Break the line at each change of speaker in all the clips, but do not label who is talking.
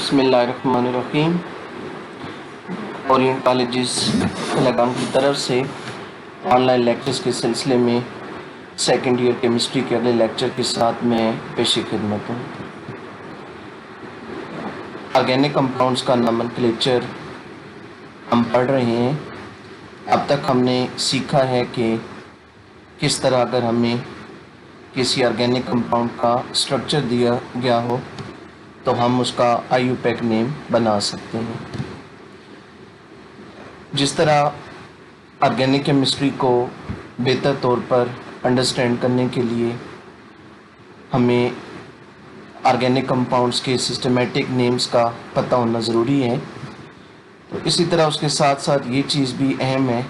बिस्मिल्लाहिर्रहमानिर्रहीम। Orient colleges लगाम की तरफ से ऑनलाइन लेक्चर्स के सिलसिले में सेकेंड ईयर केमिस्ट्री के अगले लेक्चर के साथ मैं पेशी खिदमत हूँ। ऑर्गेनिक कंपाउंड्स का नोमेनक्लेचर हम पढ़ रहे हैं। अब तक हमने सीखा है कि किस तरह अगर हमें किसी ऑर्गेनिक कंपाउंड का स्ट्रक्चर दिया गया हो तो हम उसका IUPAC नेम बना सकते हैं। जिस तरह ऑर्गेनिक केमिस्ट्री को बेहतर तौर पर अंडरस्टैंड करने के लिए हमें ऑर्गेनिक कंपाउंड्स के सिस्टमेटिक नेम्स का पता होना ज़रूरी है, तो इसी तरह उसके साथ साथ ये चीज़ भी अहम है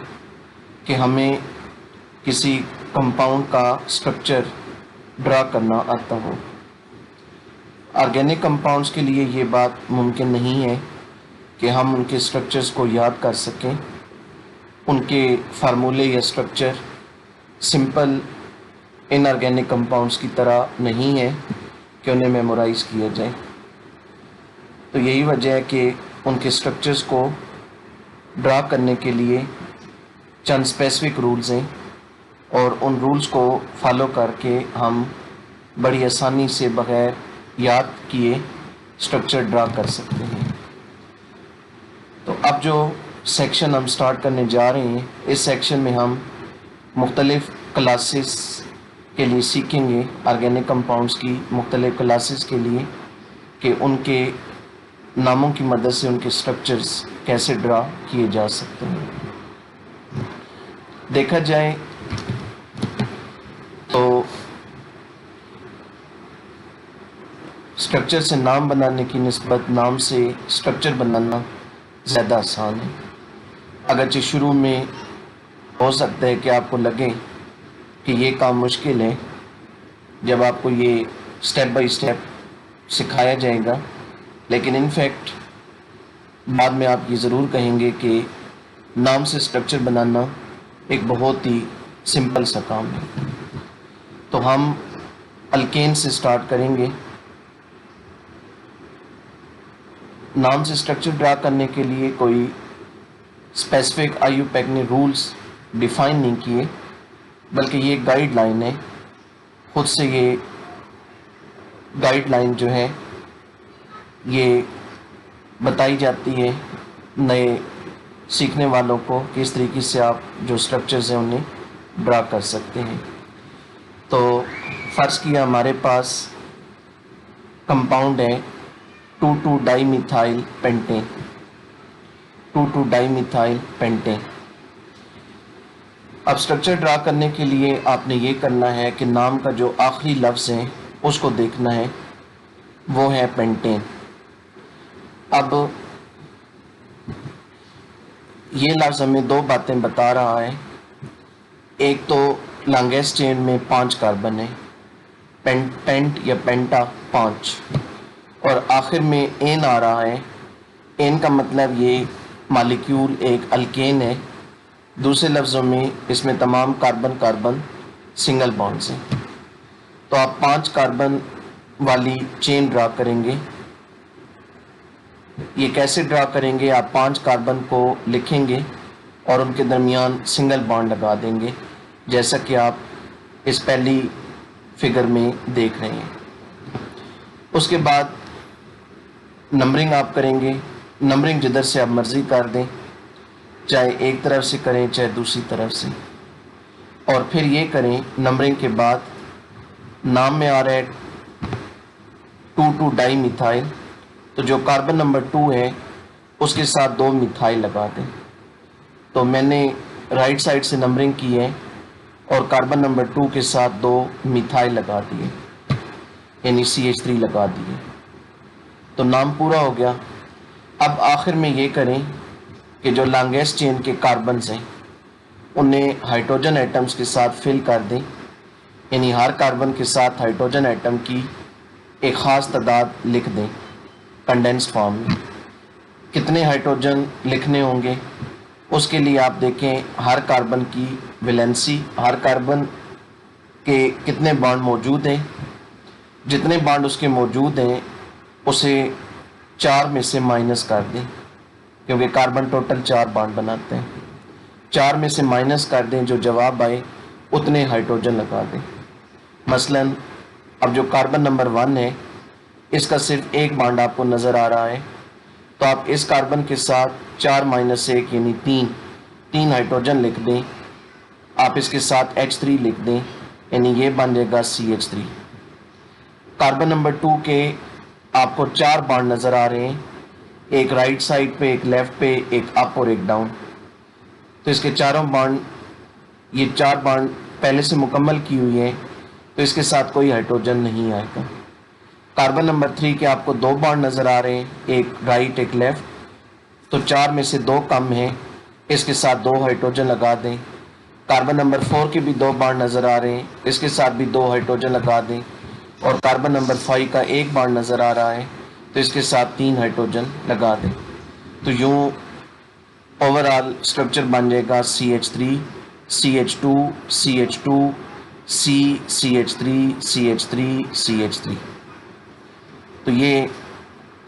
कि हमें किसी कंपाउंड का स्ट्रक्चर ड्रा करना आता हो। ऑर्गेनिक कंपाउंड्स के लिए ये बात मुमकिन नहीं है कि हम उनके स्ट्रक्चर्स को याद कर सकें। उनके फार्मूले या स्ट्रक्चर सिंपल इनऑर्गेनिक कंपाउंड्स की तरह नहीं है कि उन्हें मेमोराइज़ किया जाए। तो यही वजह है कि उनके स्ट्रक्चर्स को ड्रा करने के लिए चंद स्पेसिफिक रूल्स हैं और उन रूल्स को फॉलो करके हम बड़ी आसानी से बग़ैर याद किए स्ट्रक्चर ड्रा कर सकते हैं। तो अब जो सेक्शन हम स्टार्ट करने जा रहे हैं, इस सेक्शन में हम मुख्तलिफ़ क्लासेस के लिए सीखेंगे, ऑर्गेनिक कंपाउंड्स की मुख्तलिफ़ क्लासेस के लिए कि उनके नामों की मदद से उनके स्ट्रक्चर्स कैसे ड्रा किए जा सकते हैं। देखा जाए तो स्ट्रक्चर से नाम बनाने की निस्बत नाम से स्ट्रक्चर बनाना ज़्यादा आसान है। अगरचे शुरू में हो सकता है कि आपको लगे कि ये काम मुश्किल है, जब आपको ये स्टेप बाय स्टेप सिखाया जाएगा, लेकिन इनफैक्ट बाद में आप ये ज़रूर कहेंगे कि नाम से स्ट्रक्चर बनाना एक बहुत ही सिंपल सा काम है। तो हम अल्केन से स्टार्ट करेंगे। नाम से स्ट्रक्चर ड्रा करने के लिए कोई स्पेसिफिक IUPAC ने रूल्स डिफ़ाइन नहीं किए, बल्कि ये गाइडलाइन है। खुद से ये गाइडलाइन जो है ये बताई जाती है नए सीखने वालों को कि इस तरीके से आप जो स्ट्रक्चर्स हैं उन्हें ड्रा कर सकते हैं। तो फ़र्ज़ किया हमारे पास कंपाउंड है 2,2-डाइमिथाइल पेंटेन। 2,2-डाइमिथाइल पेंटेन। अब स्ट्रक्चर ड्रा करने के लिए आपने ये करना है कि नाम का जो आखिरी लफ्ज़ है उसको देखना है, वो है पेंटेन। अब ये लफ्ज़ हमें दो बातें बता रहा है। एक तो लॉन्गेस्ट चेन में 5 कार्बन है, पेंट या पेंटा 5, और आखिर में एन आ रहा है। एन का मतलब ये मालिक्यूल एक अल्केन है। दूसरे लफ्ज़ों में इसमें तमाम कार्बन कार्बन सिंगल बॉन्ड्स हैं। तो आप 5 कार्बन वाली चेन ड्रा करेंगे। ये कैसे ड्रा करेंगे? आप 5 कार्बन को लिखेंगे और उनके दरमियान सिंगल बॉन्ड लगा देंगे, जैसा कि आप इस पहली फिगर में देख रहे हैं। उसके बाद नंबरिंग आप करेंगे। नंबरिंग जिधर से आप मर्ज़ी कर दें, चाहे एक तरफ से करें चाहे दूसरी तरफ से, और फिर ये करें। नंबरिंग के बाद नाम में आ रहा है 2,2-डाइमिथाइल, तो जो कार्बन नंबर 2 है उसके साथ 2 मिथाइल लगा दें। तो मैंने राइट साइड से नंबरिंग की है और कार्बन नंबर 2 के साथ 2 मिथाइल लगा दिए, यानी CH3 लगा दिए। तो नाम पूरा हो गया। अब आखिर में ये करें कि जो लॉन्गेस्ट चेन के कार्बन्स हैं उन्हें हाइड्रोजन एटम्स के साथ फिल कर दें, यानी हर कार्बन के साथ हाइड्रोजन एटम की एक ख़ास तादाद लिख दें कंडेंस्ड फॉर्म में। कितने हाइड्रोजन लिखने होंगे उसके लिए आप देखें हर कार्बन की वैलेंसी, हर कार्बन के कितने बॉन्ड मौजूद हैं। जितने बॉन्ड उसके मौजूद हैं उसे 4 में से माइनस कर दें, क्योंकि कार्बन टोटल 4 बॉन्ड बनाते हैं। 4 में से माइनस कर दें, जो जवाब आए उतने हाइड्रोजन लगा दें। मसलन अब जो कार्बन नंबर 1 है, इसका सिर्फ एक बॉन्ड आपको नज़र आ रहा है, तो आप इस कार्बन के साथ 4 - 1 यानी 3 हाइड्रोजन लिख दें। आप इसके साथ H3 लिख दें, यानी ये बन जाएगा CH3। कार्बन नंबर 2 के आपको 4 बॉन्ड नज़र आ रहे हैं, एक राइट साइड पे, एक लेफ्ट पे, एक अप और एक डाउन। तो इसके चारों बॉन्ड, ये 4 बॉन्ड पहले से मुकम्मल की हुई है, तो इसके साथ कोई हाइड्रोजन नहीं आएगा। कार्बन नंबर 3 के आपको 2 बॉन्ड नज़र आ रहे हैं, एक राइट एक लेफ्ट, तो 4 में से 2 कम है, इसके साथ 2 हाइड्रोजन लगा दें। कार्बन नंबर 4 के भी 2 बॉन्ड नज़र आ रहे हैं, इसके साथ भी 2 हाइड्रोजन लगा दें। और कार्बन नंबर 5 का 1 बॉन्ड नज़र आ रहा है, तो इसके साथ 3 हाइड्रोजन लगा दें। तो यूँ ओवरऑल स्ट्रक्चर बन जाएगा CH3 CH2 CH2 C CH3 CH3 CH3। तो ये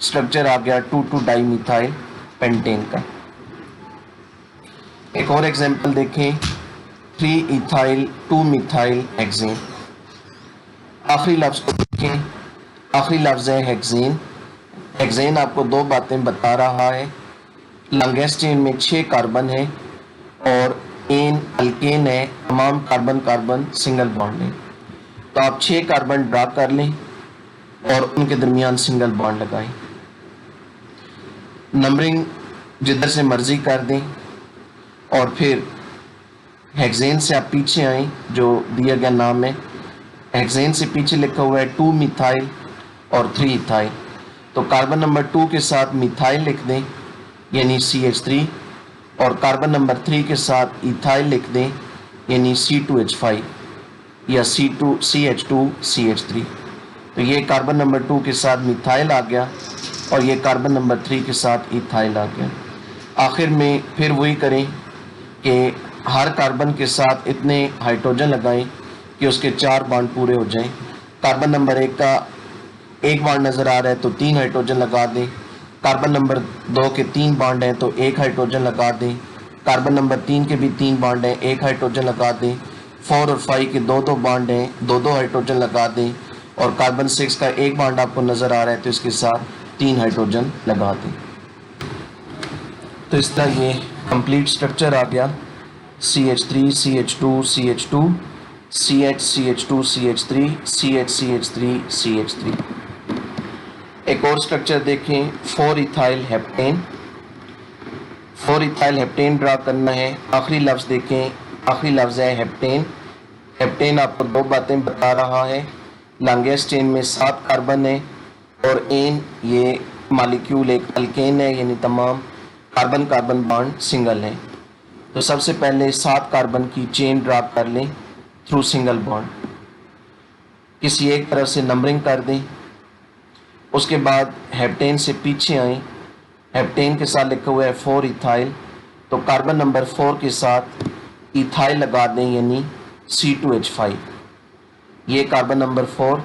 स्ट्रक्चर आ गया 2,2-डाइमिथाइल पेंटेन का। एक और एग्जांपल देखें, 3-इथाइल 2-मिथाइल हेक्सेन। आखिरी लफ्ज़ को देखें, आखिरी लफ्ज़ है हेक्सेन। हेक्सेन आपको 2 बातें बता रहा है। लॉन्गेस्ट चेन में 6 कार्बन है और एन अल्केन है, तमाम कार्बन कार्बन सिंगल बॉन्ड है। तो आप 6 कार्बन ड्रा कर लें और उनके दरमियान सिंगल बॉन्ड लगाएं। नंबरिंग जिधर से मर्जी कर दें और फिर हेक्सेन से आप पीछे आएँ, जो दिया गया नाम है। हेक्सेन से पीछे लिखा हुआ है 2-मिथाइल और 3-इथाइल। तो कार्बन नंबर 2 के साथ मिथाइल लिख दें, यानी CH3, और कार्बन नंबर 3 के साथ इथाइल लिख दें, यानी C2H5 या CH2CH3। तो ये कार्बन नंबर 2 के साथ मिथाइल आ गया और ये कार्बन नंबर 3 के साथ इथाइल आ गया। आखिर में फिर वही करें कि हर कार्बन के साथ इतने हाइड्रोजन लगाएं कि उसके 4 बॉन्ड पूरे हो जाएं। कार्बन नंबर 1 का 1 बॉन्ड नज़र आ रहा है, तो 3 हाइड्रोजन लगा दें। कार्बन नंबर 2 के 3 बॉन्ड हैं, तो 1 हाइड्रोजन लगा दें। कार्बन नंबर 3 के भी 3 बॉन्ड हैं, 1 हाइड्रोजन लगा दें। 4 और 5 के 2-2 बॉन्ड हैं, 2-2 हाइड्रोजन लगा दें। और कार्बन 6 का 1 बॉन्ड आपको नज़र आ रहा है, तो इसके साथ 3 हाइड्रोजन लगा दें। तो इस तरह ये कंप्लीट स्ट्रक्चर आ गया, CH3 CH2 CH2 CH CH2 CH3 CH CH3 CH3। एक और स्ट्रक्चर देखें, 4-इथाइल हेप्टेन। 4-इथाइल हेप्टेन ड्रा करना है। आखिरी लफ्ज़ देखें, आखिरी लफ्ज़ है हेप्टेन। हेप्टेन आपको 2 बातें बता रहा है। लॉन्गेस्ट चेन में 7 कार्बन है और एन ये मालिक्यूल एक अल्केन है, यानी तमाम कार्बन कार्बन बॉन्ड सिंगल हैं। तो सबसे पहले 7 कार्बन की चेन ड्रा कर लें थ्रू सिंगल बॉन्ड। किसी एक तरफ से नंबरिंग कर दें। उसके बाद हेप्टेन से पीछे आएँ। हेप्टेन के साथ लिखा हुआ है 4-इथाइल, तो कार्बन नंबर 4 के साथ इथाइल लगा दें, यानी C2H5। ये कार्बन नंबर 4,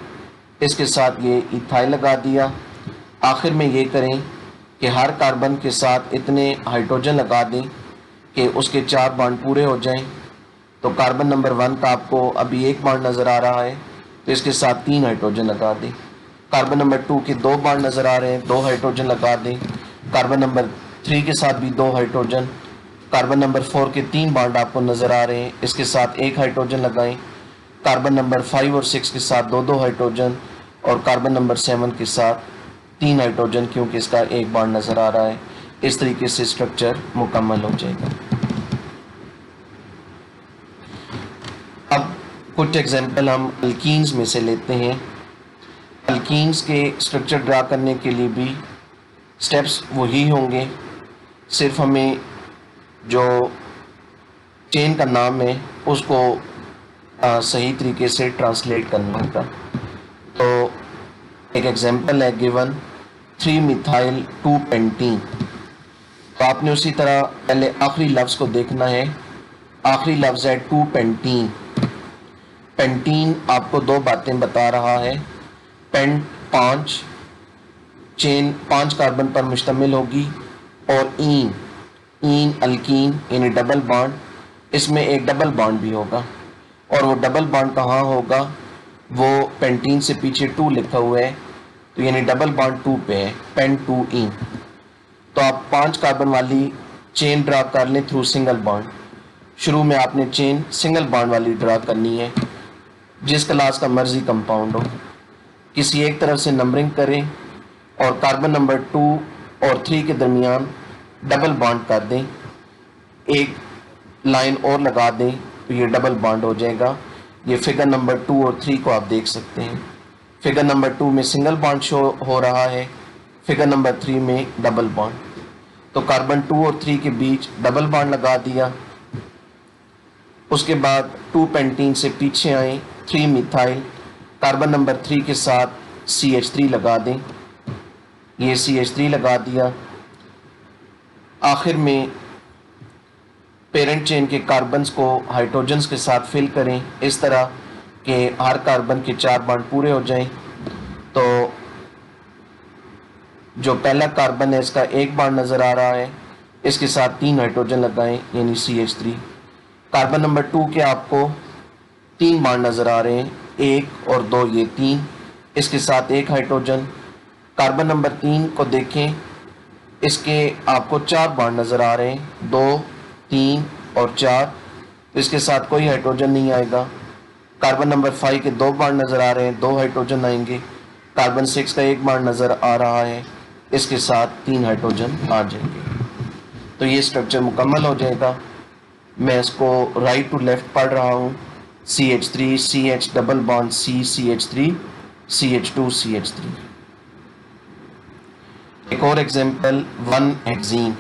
इसके साथ ये इथाइल लगा दिया। आखिर में ये करें कि हर कार्बन के साथ इतने हाइड्रोजन लगा दें कि उसके 4 बॉन्ड पूरे हो जाएं। तो कार्बन नंबर 1 का आपको अभी 1 बॉन्ड नज़र आ रहा है, तो इसके साथ 3 हाइड्रोजन लगा दें। कार्बन नंबर 2 के 2 बॉन्ड नज़र आ रहे हैं, 2 हाइड्रोजन लगा दें। कार्बन नंबर 3 के साथ भी 2 हाइड्रोजन। कार्बन नंबर 4 के 3 बॉन्ड आपको नज़र आ रहे हैं, इसके साथ 1 हाइड्रोजन लगाएं। कार्बन नंबर 5 और 6 के साथ 2-2 हाइड्रोजन और कार्बन नंबर 7 के साथ 3 हाइड्रोजन, क्योंकि इसका 1 बॉन्ड नज़र आ रहा है। इस तरीके से स्ट्रक्चर मुकम्मल हो जाएगा। अब कुछ एग्जाम्पल हम अल्कीन्स में से लेते हैं। अल्कीन्स के स्ट्रक्चर ड्रा करने के लिए भी स्टेप्स वही होंगे, सिर्फ हमें जो चेन का नाम है उसको सही तरीके से ट्रांसलेट करना होगा। तो एक एग्जांपल है गिवन 3-मिथाइल 2-पेंटीन। तो आपने उसी तरह पहले आखिरी लफ्ज़ को देखना है। आखिरी लफ्ज़ है 2-पेंटीन। पेंटीन आपको 2 बातें बता रहा है। पेंट 5, चेन 5 कार्बन पर मुश्तमिल होगी और ईन अल्कीन यानी डबल बॉन्ड, इसमें एक डबल बॉन्ड भी होगा और वो डबल बॉन्ड कहाँ होगा, वो पेंटीन से पीछे 2 लिखा हुआ है तो यानी डबल बॉन्ड 2 पे है, पेन 2 ईन। तो आप 5 कार्बन वाली चेन ड्रा कर लें थ्रू सिंगल बॉन्ड। शुरू में आपने चेन सिंगल बॉन्ड वाली ड्रा करनी है, जिस क्लास का मर्जी कंपाउंड हो। किसी एक तरफ से नंबरिंग करें और कार्बन नंबर 2 और 3 के दरमियान डबल बॉन्ड कर दें, एक लाइन और लगा दें तो ये डबल बॉन्ड हो जाएगा। ये फिगर नंबर 2 और 3 को आप देख सकते हैं। फिगर नंबर 2 में सिंगल बॉन्ड शो हो रहा है, फिगर नंबर 3 में डबल बॉन्ड। तो कार्बन 2 और 3 के बीच डबल बॉन्ड लगा दिया। उसके बाद 2 पेंटीन से पीछे आए, 3 मिथाइल, कार्बन नंबर 3 के साथ CH3 लगा दें, ये CH3 लगा दिया। आखिर में पेरेंट चेन के कार्बन्स को हाइड्रोजन्स के साथ फिल करें इस तरह कि हर कार्बन के 4 बॉन्ड पूरे हो जाएं। तो जो पहला कार्बन है इसका एक बॉन्ड नज़र आ रहा है, इसके साथ 3 हाइड्रोजन लगाएं यानी CH3। कार्बन नंबर 2 के आपको 3 बॉन्ड नज़र आ रहे हैं, 1 और 2, ये 3, इसके साथ 1 हाइड्रोजन। कार्बन नंबर 3 को देखें, इसके आपको 4 बॉन्ड नज़र आ रहे हैं, 2, 3 और 4, तो इसके साथ कोई हाइड्रोजन नहीं आएगा। कार्बन नंबर 5 के 2 बॉन्ड नज़र आ रहे हैं, 2 हाइड्रोजन आएंगे। कार्बन 6 का 1 बॉन्ड नज़र आ रहा है, इसके साथ 3 हाइड्रोजन आ जाएंगे। तो ये स्ट्रक्चर मुकम्मल हो जाएगा। मैं इसको राइट टू लेफ्ट पढ़ रहा हूँ। CH3 CH double bond C CH3 CH2 CH3। एक और एग्जांपल 1 हेक्सीन।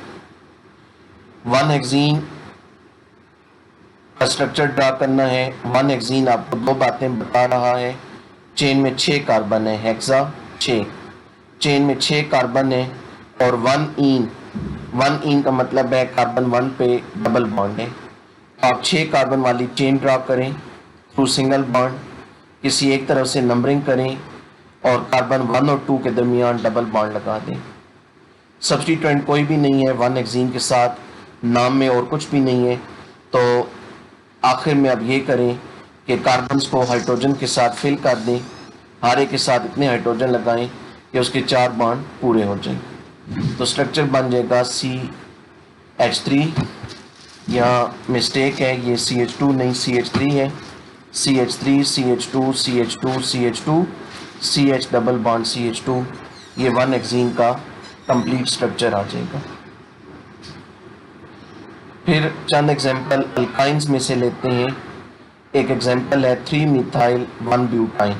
1 हेक्सीन का स्ट्रक्चर ड्रा करना है। 1 हेक्सीन आपको 2 बातें बता रहा है। चेन में 6 कार्बन है, हेक्सा 6, चेन में 6 कार्बन है और 1 इन का मतलब है कार्बन 1 पे डबल बॉन्ड है। आप 6 कार्बन वाली चेन ड्रा करें थ्रू सिंगल बॉन्ड, किसी एक तरफ से नंबरिंग करें और कार्बन 1 और 2 के दरमियान डबल बॉन्ड लगा दें। सब्स्टिट्यूएंट कोई भी नहीं है 1 हेक्सीन के साथ, नाम में और कुछ भी नहीं है। तो आखिर में अब ये करें कि कार्बन्स को हाइड्रोजन के साथ फिल कर दें, हर एक के साथ इतने हाइड्रोजन लगाएं कि उसके 4 बॉन्ड पूरे हो जाएं। तो स्ट्रक्चर बन जाएगा CH3, यहाँ मिस्टेक है, ये CH2 नहीं CH3 है। CH3 CH2 CH2 CH2 CH double bond CH2, ये 1 हेक्सीन का कंप्लीट स्ट्रक्चर आ जाएगा। फिर चंद एग्जांपल अल्काइंस में से लेते हैं। एक एग्जांपल है 3 मिथाइल 1 ब्यूटाइन।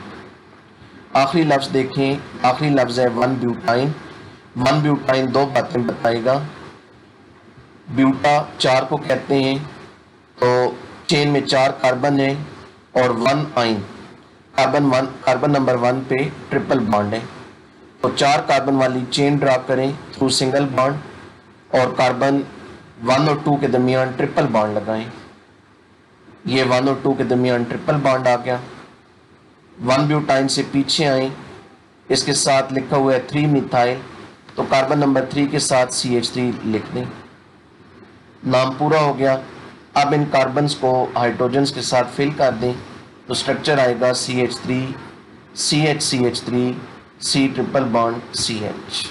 आखिरी लफ्ज़ देखें, आखिरी लफ्ज़ है 1 ब्यूटाइन। 1 ब्यूटाइन 2 बातें बताएगा। ब्यूटा 4 को कहते हैं, तो चेन में 4 कार्बन है और 1 आइन, कार्बन नंबर 1 पे ट्रिपल बॉन्ड है। तो 4 कार्बन वाली चेन ड्रा करें थ्रू सिंगल बॉन्ड और कार्बन 1 और 2 के दरमियान ट्रिपल बॉन्ड लगाएं। ये 1 और 2 के दरमियान ट्रिपल बॉन्ड आ गया। 1 ब्यूटाइन से पीछे आए, इसके साथ लिखा हुआ है 3 मिथाइल, तो कार्बन नंबर 3 के साथ CH3 लिख दें। नाम पूरा हो गया। अब इन कार्बन्स को हाइड्रोजन्स के साथ फिल कर दें तो स्ट्रक्चर आएगा CH3 CH CH3 C triple bond CH।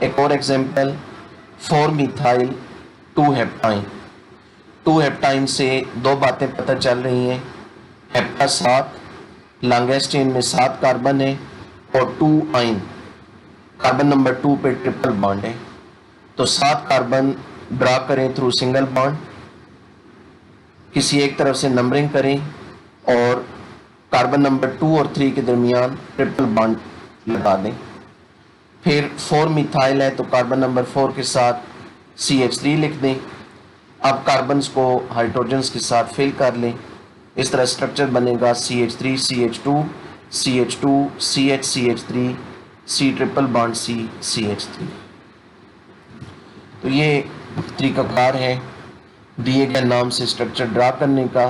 एक और एग्जांपल 4 मिथाइल 2 हेप्टाइन। 2 हेप्टाइन से 2 बातें पता चल रही हैं। हेप्टा 7, लॉन्गेस्ट चेन में 7 कार्बन है और 2 आइन, कार्बन नंबर 2 पे ट्रिपल बॉन्ड है। तो 7 कार्बन ड्रा करें थ्रू सिंगल बॉन्ड, किसी एक तरफ से नंबरिंग करें और कार्बन नंबर 2 और 3 के दरमियान ट्रिपल बॉन्ड लगा दें। फिर 4 मिथाइल है तो कार्बन नंबर 4 के साथ CH3 लिख दें। अब कार्बन्स को हाइड्रोजन्स के साथ फिल कर लें। इस तरह स्ट्रक्चर बनेगा CH3 CH2 CH2 CH CH3 C triple bond C CH3। तो ये तरीकाकार है दिए गए नाम से स्ट्रक्चर ड्रा करने का।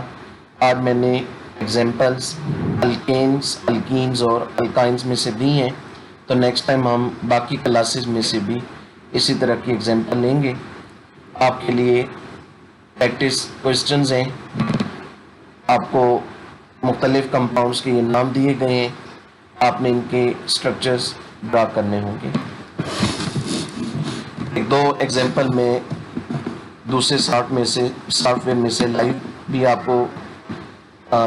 आज मैंने एग्जांपल्स अल्केन्स, अल्कीन्स और अल्काइंस में से दी हैं। तो नेक्स्ट टाइम हम बाकी क्लासेस में से भी इसी तरह की एग्जाम्पल लेंगे। आपके लिए प्रैक्टिस क्वेश्चंस हैं, आपको मुख्तलिफ कंपाउंड्स के ये नाम दिए गए हैं, आपने इनके स्ट्रक्चर्स ड्रा करने होंगे। एक दो एग्जाम्पल में दूसरे सॉफ्टवेयर में से लाइव भी आपको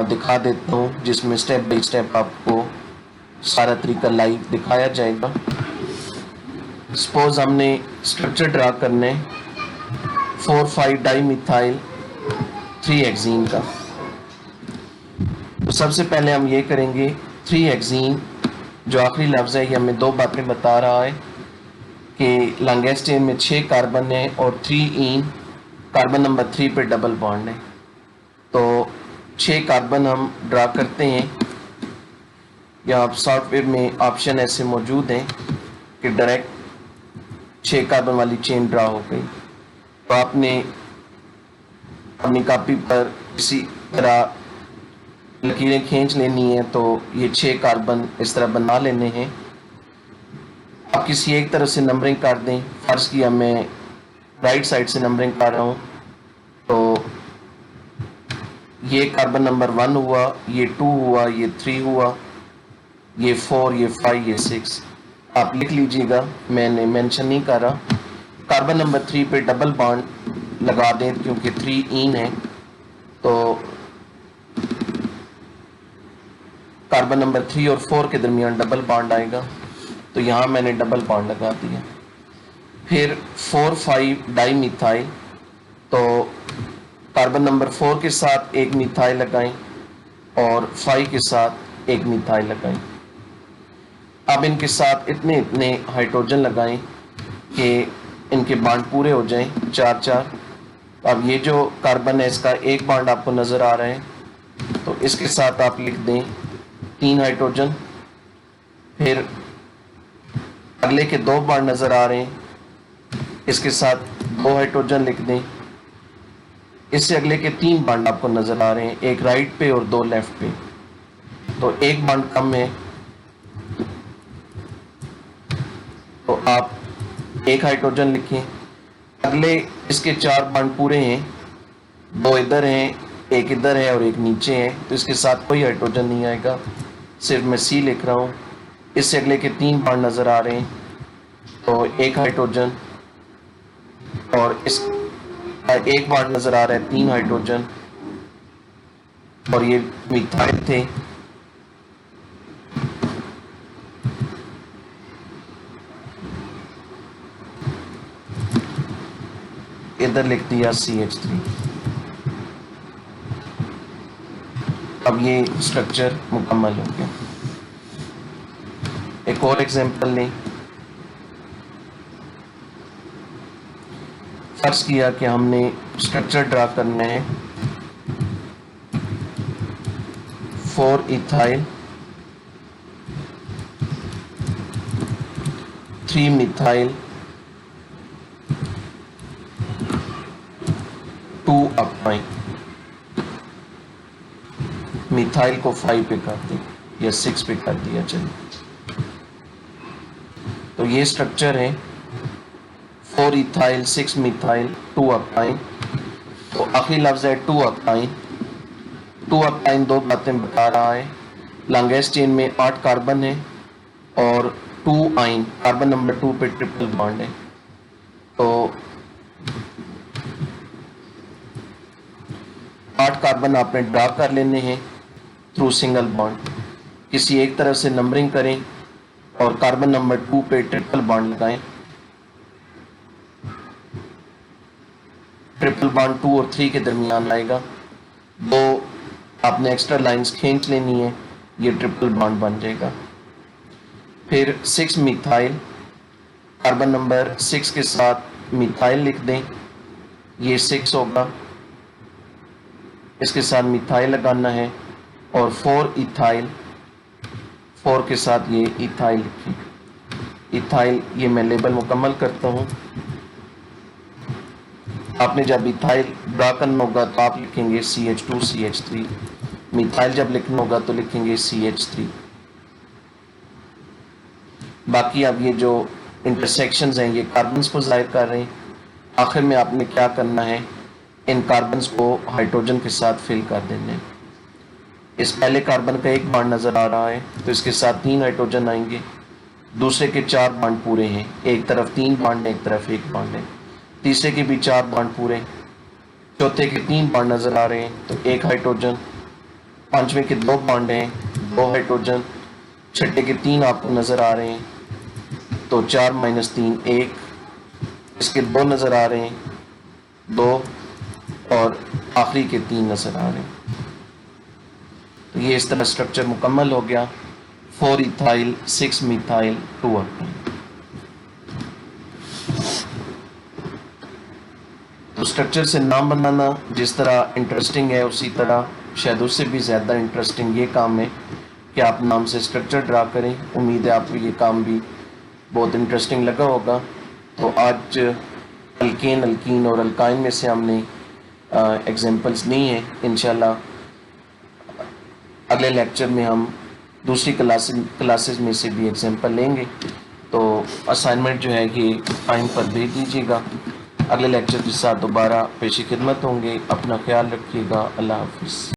दिखा देता हूँ, जिसमें स्टेप बाय स्टेप आपको सारा तरीका लाइव दिखाया जाएगा। सपोज हमने स्ट्रक्चर ड्रा करने 4,5 डाईमिथाइल 3-हेक्सीन का। तो सबसे पहले हम ये करेंगे 3-हेक्सीन जो आखिरी लफ्ज़ है, ये हमें दो बातें बता रहा है कि लॉन्गेस्ट चेन में 6 कार्बन है और 3 कार्बन नंबर 3 पे डबल बॉन्ड है। तो 6 कार्बन हम ड्रा करते हैं। यहाँ सॉफ्टवेयर में ऑप्शन ऐसे मौजूद हैं कि डायरेक्ट 6 कार्बन वाली चेन ड्रा हो गई। तो आपने अपनी कॉपी पर इसी तरह लकीरें खींच लेनी है। तो ये 6 कार्बन इस तरह बना लेने हैं। आप किसी एक तरफ से नंबरिंग कर दें। फर्स्ट किया मैं राइट साइड से नंबरिंग कर रहा हूँ। तो ये कार्बन नंबर 1 हुआ, ये 2 हुआ, ये 3 हुआ, ये 4, ये 5, ये 6। आप लिख लीजिएगा, मैंने मेंशन नहीं कर रहा। कार्बन नंबर 3 पे डबल बॉन्ड लगा दें क्योंकि 3 है। तो कार्बन नंबर 3 और 4 के दरमियान डबल बॉन्ड आएगा। तो यहाँ मैंने डबल बॉन्ड लगा दिया। फिर 4,5 डाईमिथाइल, तो कार्बन नंबर 4 के साथ एक मिथाइल लगाएं और 5 के साथ एक मिथाइल लगाएं। अब इनके साथ इतने हाइड्रोजन लगाएं कि इनके बॉन्ड पूरे हो जाएं, 4-4। अब ये जो कार्बन है इसका एक बॉन्ड आपको नज़र आ रहा है, तो इसके साथ आप लिख दें 3 हाइड्रोजन। फिर अगले के 2 बॉन्ड नज़र आ रहे हैं, इसके साथ 2 हाइड्रोजन लिख दें। इससे अगले के 3 बॉन्ड आपको नज़र आ रहे हैं, एक राइट पे और 2 लेफ्ट पे। तो एक बॉन्ड कम है, तो आप एक हाइड्रोजन लिखें। अगले इसके 4 बॉन्ड पूरे हैं, 2 इधर हैं, एक इधर है और एक नीचे है, तो इसके साथ कोई हाइड्रोजन नहीं आएगा, सिर्फ मैं सी लिख रहा हूँ। इससे अगले के 3 बॉन्ड नज़र आ रहे हैं, तो एक हाइड्रोजन और इस एक बॉन्ड नज़र आ रहा है, 3 हाइड्रोजन और ये मिथाइल थे। इधर लिख दिया CH3। अब ये स्ट्रक्चर मुकम्मल हो गया। एक और एग्जांपल लें। फर्ज किया कि हमने स्ट्रक्चर ड्रा करना है 4 इथाइल 3 मिथाइल 2 अपाइन। मिथाइल को 5 पे कर दिया या 6 पे कर दिया। चलिए, तो ये स्ट्रक्चर है 4 इथाइल 6 मिथाइल 2 अपाइन। तो आखिरी लफ्ज़ है 2 अपाइन। 2 अपाइन दो बातें बता रहा है। लॉन्गेस्ट चेन में 8 कार्बन है और 2 आइन कार्बन नंबर 2 पे ट्रिपल बॉन्ड है। तो 8 कार्बन आपने ड्रा कर लेने हैं थ्रू सिंगल बॉन्ड। किसी एक तरफ से नंबरिंग करें और कार्बन नंबर 2 पे ट्रिपल बॉन्ड लगाएं। ट्रिपल बॉन्ड 2 और 3 के दरमियान आएगा। दो आपने एक्स्ट्रा लाइंस खींच लेनी है, ये ट्रिपल बॉन्ड बन जाएगा। फिर 6 मिथाइल, कार्बन नंबर 6 के साथ मिथाइल लिख दें, ये 6 होगा। इसके साथ मिथाइल लगाना है और 4 इथाइल, 4 के साथ ये इथाइल लिखें। इथाइल ये मैं लेबल मुकम्मल करता हूँ। आपने जब इथाइल ड्रा करना होगा तो आप लिखेंगे CH2 CH3। मिथाइल जब लिखना होगा तो लिखेंगे CH3। बाकी अब ये जो इंटरसेक्शंस हैं ये कार्बन्स को ज़ाहिर कर रहे हैं। आखिर में आपने क्या करना है, इन कार्बन्स को हाइड्रोजन के साथ फिल कर देना है। इस पहले कार्बन का एक बॉन्ड नज़र आ रहा है तो इसके साथ 3 हाइड्रोजन आएंगे, दूसरे के 4 बॉन्ड पूरे हैं, एक तरफ 3 बॉन्ड है, एक तरफ 1 बॉन्ड है, तीसरे के भी 4 बॉन्ड पूरे, चौथे के 3 बॉन्ड नज़र आ रहे हैं तो 1 हाइड्रोजन, पांचवें के 2 बॉन्ड हैं, 2 हाइड्रोजन, छठे के 3 आपको नज़र आ रहे हैं तो 4 माइनस 3 1, इसके 2 नज़र आ रहे हैं 2, और आखिरी के 3 नज़र आ रहे हैं। तो ये इस तरह स्ट्रक्चर मुकम्मल हो गया, 4 इथाइल 6 मिथाइल 2 ऑक्टेन। तो स्ट्रक्चर से नाम बनाना जिस तरह इंटरेस्टिंग है उसी तरह शायद उससे भी ज़्यादा इंटरेस्टिंग ये काम है कि आप नाम से स्ट्रक्चर ड्रा करें। उम्मीद है आपको ये काम भी बहुत इंटरेस्टिंग लगा होगा। तो आज अल्केन, अल्कीन और अल्काइन में से हमने एग्जांपल्स ली हैं। इंशाल्लाह अगले लेक्चर में हम दूसरी क्लासेस में से भी एग्जांपल लेंगे। तो असाइनमेंट जो है ये टाइम पर भेज दीजिएगा। अगले लेक्चर के साथ दोबारा पेशी खिदमत होंगे। अपना ख्याल रखिएगा। अल्लाह हाफिज़।